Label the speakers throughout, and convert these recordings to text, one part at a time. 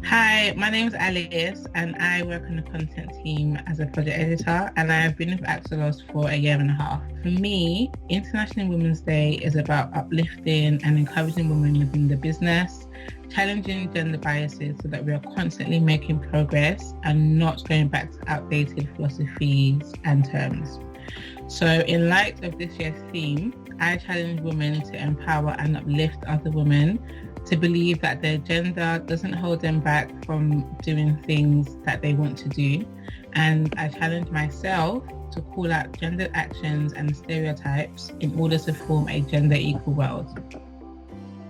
Speaker 1: Hi, my name is Alice and I work on the content team as a project editor, and I've been with AXELOS for 1.5 years. For me, International Women's Day is about uplifting and encouraging women within the business, challenging gender biases so that we are constantly making progress and not going back to outdated philosophies and terms. So in light of this year's theme, I challenge women to empower and uplift other women, to believe that their gender doesn't hold them back from doing things that they want to do. And I challenge myself to call out gendered actions and stereotypes in order to form a gender equal world.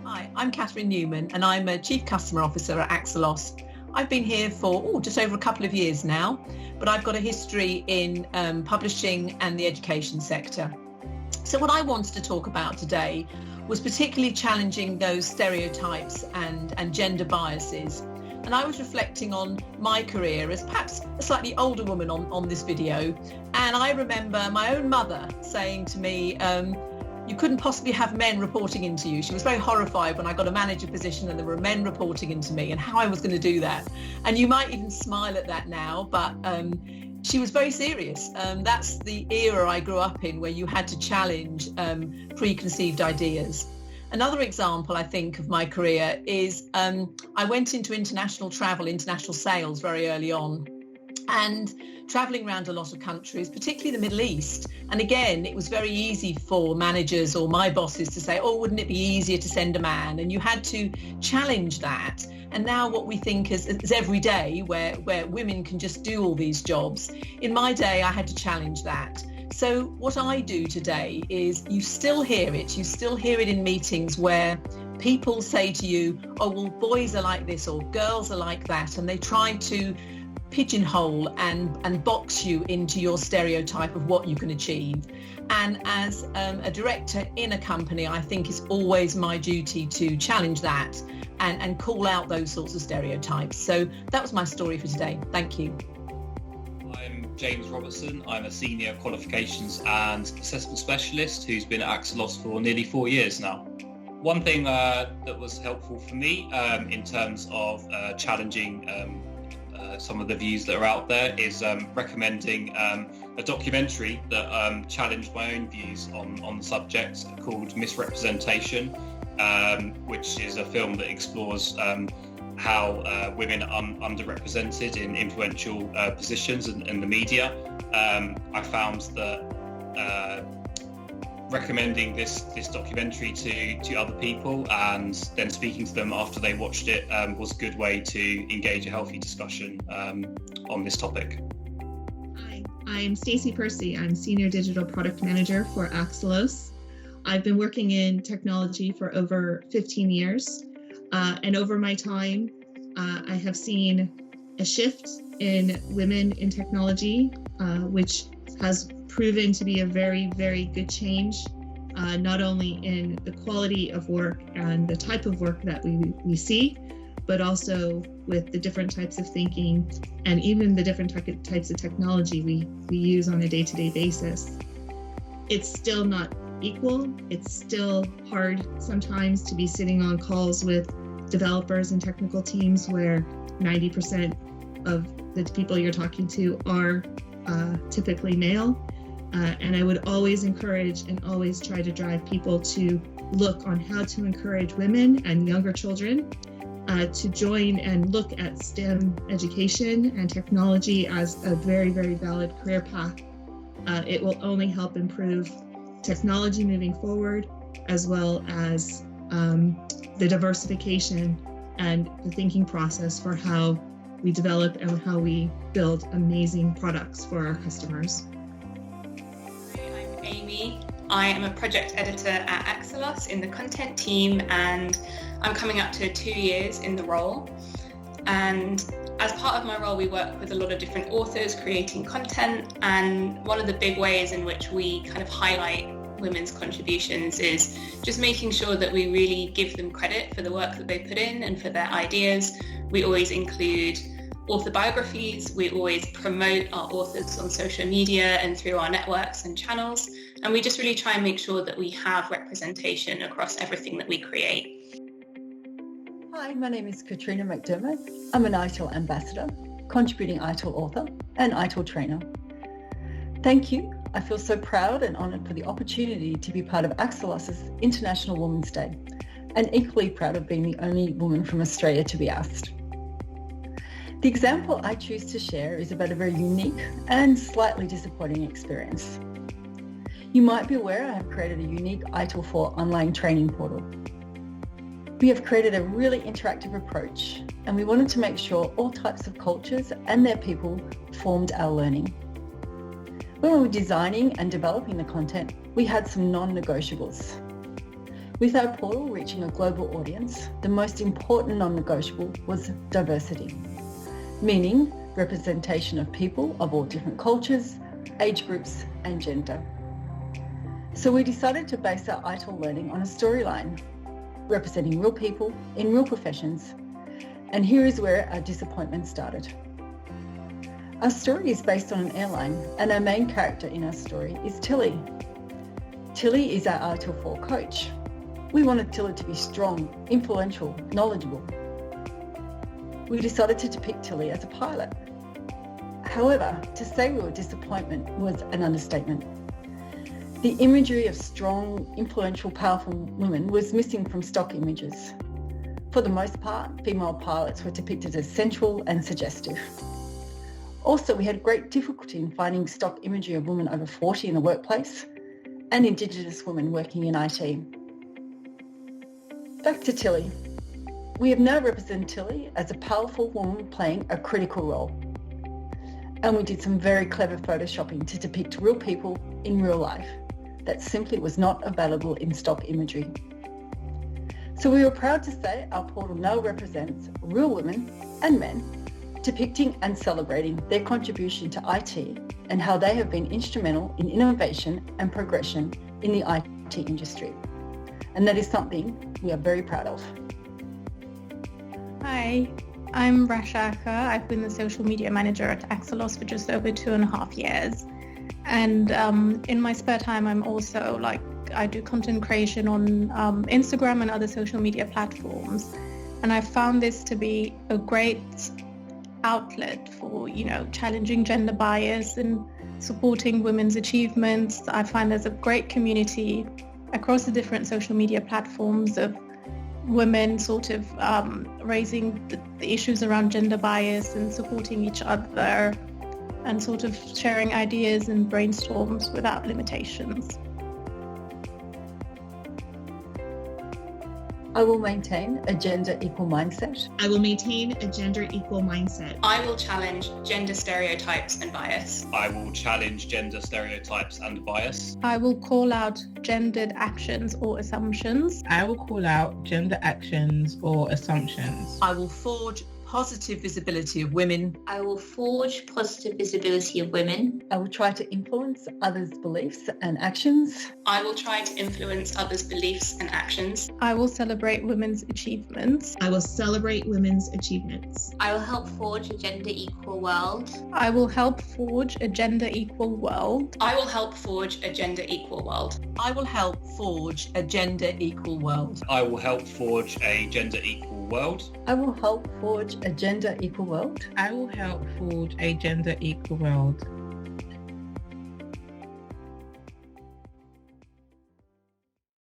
Speaker 2: Hi, I'm Newman and I'm a Chief Customer Officer at AXELOS. I've been here for just over a couple of years now, but I've got a history in publishing and the education sector. So what I wanted to talk about today was particularly challenging those stereotypes and gender biases. And I was reflecting on my career as perhaps a slightly older woman on this video. And I remember my own mother saying to me, you couldn't possibly have men reporting into you. She was very horrified when I got a manager position and there were men reporting into me and how I was going to do that. And you might even smile at that now, but she was very serious. That's the era I grew up in, where you had to challenge preconceived ideas. Another example, I think, of my career is I went into international travel, international sales very early on, and traveling around a lot of countries, particularly the Middle East. And again, it was very easy for managers or my bosses to say, oh, wouldn't it be easier to send a man? And you had to challenge that. And now what we think is every day, where women can just do all these jobs. In my day, I had to challenge that. So what I do today is you still hear it in meetings where people say to you, oh, well, boys are like this or girls are like that. And they try to pigeonhole and box you into your stereotype of what you can achieve. And as a director in a company, I think it's always my duty to challenge that and call out those sorts of stereotypes. So that was my story for today. Thank you.
Speaker 3: I'm James Robertson. I'm a senior qualifications and assessment specialist who's been at AXELOS for nearly 4 years now. One thing that was helpful for me in terms of challenging some of the views that are out there is recommending a documentary that challenged my own views on the subject, called Misrepresentation, which is a film that explores how women are underrepresented in influential positions in the media. I found that recommending this documentary to other people and then speaking to them after they watched it was a good way to engage a healthy discussion on this topic.
Speaker 4: Hi, I'm Stacey Percy. I'm Senior Digital Product Manager for AXELOS. I've been working in technology for over 15 years. And over my time, I have seen a shift in women in technology, which has proven to be a very, very good change, not only in the quality of work and the type of work that we see, but also with the different types of thinking and even the different types of technology we use on a day-to-day basis. It's still not equal. It's still hard sometimes to be sitting on calls with developers and technical teams where 90% of the people you're talking to are typically male. And I would always encourage and always try to drive people to look on how to encourage women and younger children to join and look at STEM education and technology as a very, very valid career path. It will only help improve technology moving forward, as well as the diversification and the thinking process for how we develop and how we build amazing products for our customers.
Speaker 5: Hi, I'm Amy. I am a project editor at AXELOS in the content team, and I'm coming up to 2 years in the role. And as part of my role, we work with a lot of different authors creating content, and one of the big ways in which we kind of highlight women's contributions is just making sure that we really give them credit for the work that they put in and for their ideas. We always include author biographies, we always promote our authors on social media and through our networks and channels, and we just really try and make sure that we have representation across everything that we create.
Speaker 6: Hi, Hi, my name is Katrina McDermott. I'm an ITIL ambassador, contributing ITIL author, and ITIL trainer. Thank you. I feel so proud and honoured for the opportunity to be part of AXELOS' International Women's Day, and equally proud of being the only woman from Australia to be asked. The example I choose to share is about a very unique and slightly disappointing experience. You might be aware I have created a unique ITIL 4 online training portal. We have created a really interactive approach, and we wanted to make sure all types of cultures and their people formed our learning. When we were designing and developing the content, we had some non-negotiables. With our portal reaching a global audience, the most important non-negotiable was diversity, meaning representation of people of all different cultures, age groups, and gender. So we decided to base our ITIL learning on a storyline, representing real people in real professions. And here is where our disappointment started. Our story is based on an airline, and our main character in our story is Tilly. Tilly is our ITIL 4 coach. We wanted Tilly to be strong, influential, knowledgeable. We decided to depict Tilly as a pilot. However, to say we were disappointed was an understatement. The imagery of strong, influential, powerful women was missing from stock images. For the most part, female pilots were depicted as sensual and suggestive. Also, we had great difficulty in finding stock imagery of women over 40 in the workplace and Indigenous women working in IT. Back to Tilly. We have now represented Tilly as a powerful woman playing a critical role. And we did some very clever photoshopping to depict real people in real life that simply was not available in stock imagery. So we were proud to say our portal now represents real women and men depicting and celebrating their contribution to IT and how they have been instrumental in innovation and progression in the IT industry. And that is something we are very proud of.
Speaker 7: Hi, I'm Rasha. I've been the social media manager at AXELOS for just over 2.5 years. And in my spare time, I'm also I do content creation on Instagram and other social media platforms. And I found this to be a great outlet for, challenging gender bias and supporting women's achievements. I find there's a great community across the different social media platforms of women sort of raising the issues around gender bias and supporting each other and sort of sharing ideas and brainstorms without limitations.
Speaker 6: I will maintain a gender equal mindset.
Speaker 4: I will maintain a gender equal mindset.
Speaker 5: I will challenge gender stereotypes and bias.
Speaker 3: I will challenge gender stereotypes and bias.
Speaker 7: I will call out gendered actions or assumptions.
Speaker 1: I will call out gender actions or assumptions.
Speaker 2: I will forge positive visibility of women.
Speaker 8: I will forge positive visibility of women.
Speaker 6: I will try to influence others' beliefs and actions.
Speaker 5: I will try to influence others' beliefs and actions.
Speaker 7: I will celebrate women's achievements.
Speaker 4: I will celebrate women's achievements.
Speaker 8: I will help forge a gender equal world.
Speaker 7: I will help forge a gender equal world.
Speaker 5: I will help forge a gender equal world.
Speaker 2: I will help forge a gender equal world.
Speaker 3: I will help forge a gender equal world.
Speaker 6: I will help forge a gender equal world.
Speaker 1: I will help forge a gender equal world.